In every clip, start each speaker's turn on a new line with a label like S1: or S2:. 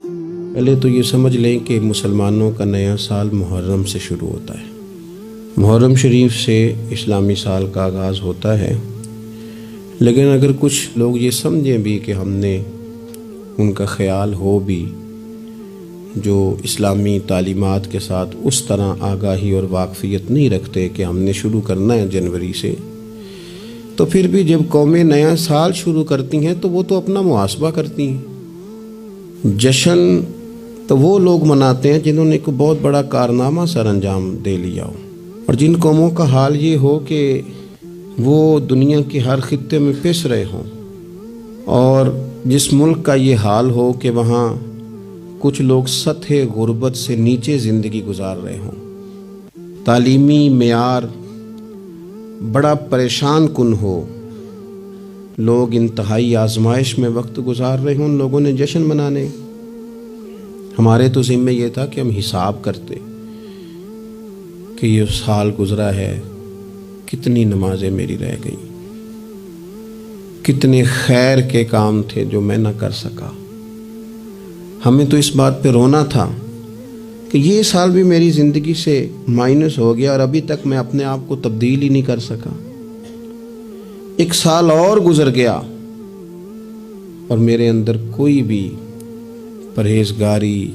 S1: پہلے تو یہ سمجھ لیں کہ مسلمانوں کا نیا سال محرم سے شروع ہوتا ہے۔ محرم شریف سے اسلامی سال کا آغاز ہوتا ہے، لیکن اگر کچھ لوگ یہ سمجھیں بھی کہ ہم نے ان کا خیال ہو بھی جو اسلامی تعلیمات کے ساتھ اس طرح آگاہی اور واقفیت نہیں رکھتے کہ ہم نے شروع کرنا ہے جنوری سے، تو پھر بھی جب قومیں نیا سال شروع کرتی ہیں تو وہ تو اپنا محاسبہ کرتی ہیں۔ جشن تو وہ لوگ مناتے ہیں جنہوں نے کوئی بہت بڑا کارنامہ سر انجام دے لیا ہو، اور جن قوموں کا حال یہ ہو کہ وہ دنیا کے ہر خطے میں پس رہے ہوں، اور جس ملک کا یہ حال ہو کہ وہاں کچھ لوگ سطح غربت سے نیچے زندگی گزار رہے ہوں، تعلیمی معیار بڑا پریشان کن ہو، لوگ انتہائی آزمائش میں وقت گزار رہے ہوں، ان لوگوں نے جشن منانے۔ ہمارے تو ذمہ یہ تھا کہ ہم حساب کرتے کہ یہ سال گزرا ہے، کتنی نمازیں میری رہ گئیں، کتنے خیر کے کام تھے جو میں نہ کر سکا۔ ہمیں تو اس بات پہ رونا تھا کہ یہ سال بھی میری زندگی سے مائنس ہو گیا اور ابھی تک میں اپنے آپ کو تبدیل ہی نہیں کر سکا۔ ایک سال اور گزر گیا اور میرے اندر کوئی بھی پرہیزگاری،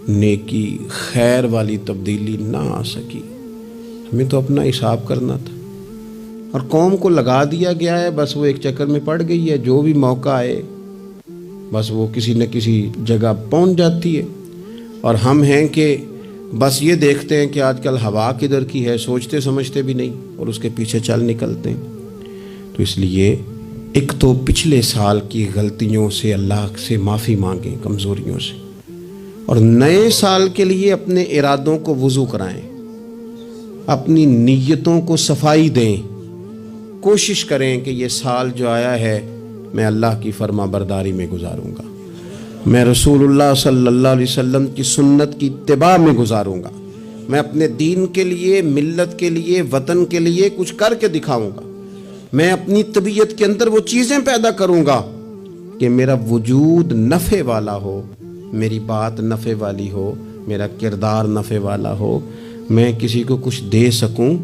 S1: نیکی، خیر والی تبدیلی نہ آ سکی۔ ہمیں تو اپنا حساب کرنا تھا، اور قوم کو لگا دیا گیا ہے، بس وہ ایک چکر میں پڑ گئی ہے، جو بھی موقع آئے بس وہ کسی نہ کسی جگہ پہنچ جاتی ہے، اور ہم ہیں کہ بس یہ دیکھتے ہیں کہ آج کل ہوا کدھر کی ہے، سوچتے سمجھتے بھی نہیں اور اس کے پیچھے چل نکلتے ہیں۔ تو اس لیے ایک تو پچھلے سال کی غلطیوں سے اللہ سے معافی مانگیں، کمزوریوں سے، اور نئے سال کے لیے اپنے ارادوں کو وضو کرائیں، اپنی نیتوں کو صفائی دیں، کوشش کریں کہ یہ سال جو آیا ہے میں اللہ کی فرما برداری میں گزاروں گا، میں رسول اللہ صلی اللہ علیہ وسلم کی سنت کی اتباع میں گزاروں گا، میں اپنے دین کے لیے، ملت کے لیے، وطن کے لیے کچھ کر کے دکھاؤں گا، میں اپنی طبیعت کے اندر وہ چیزیں پیدا کروں گا کہ میرا وجود نفع والا ہو، میری بات نفع والی ہو، میرا کردار نفع والا ہو، میں کسی کو کچھ دے سکوں۔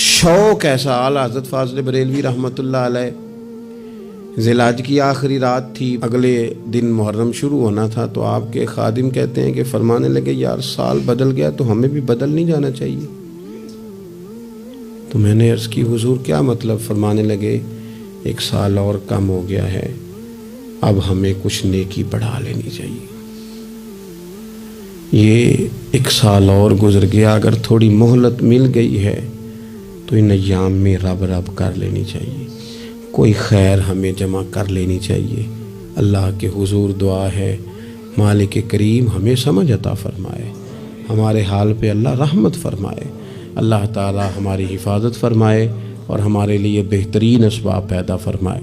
S1: شوق ایسا، اعلیٰ حضرت فاضل بریلوی رحمۃ اللہ علیہ، ذی الحج کی آخری رات تھی، اگلے دن محرم شروع ہونا تھا، تو آپ کے خادم کہتے ہیں کہ فرمانے لگے یار سال بدل گیا تو ہمیں بھی بدل نہیں جانا چاہیے۔ تو میں نے عرض کی حضور کیا مطلب؟ فرمانے لگے ایک سال اور کم ہو گیا ہے، اب ہمیں کچھ نیکی بڑھا لینی چاہیے۔ یہ ایک سال اور گزر گیا، اگر تھوڑی مہلت مل گئی ہے تو ان ایام میں رب کر لینی چاہیے، کوئی خیر ہمیں جمع کر لینی چاہیے۔ اللہ کے حضور دعا ہے مالک کریم ہمیں سمجھ عطا فرمائے، ہمارے حال پہ اللہ رحمت فرمائے، اللہ تعالی ہماری حفاظت فرمائے اور ہمارے لیے بہترین اسباب پیدا فرمائے۔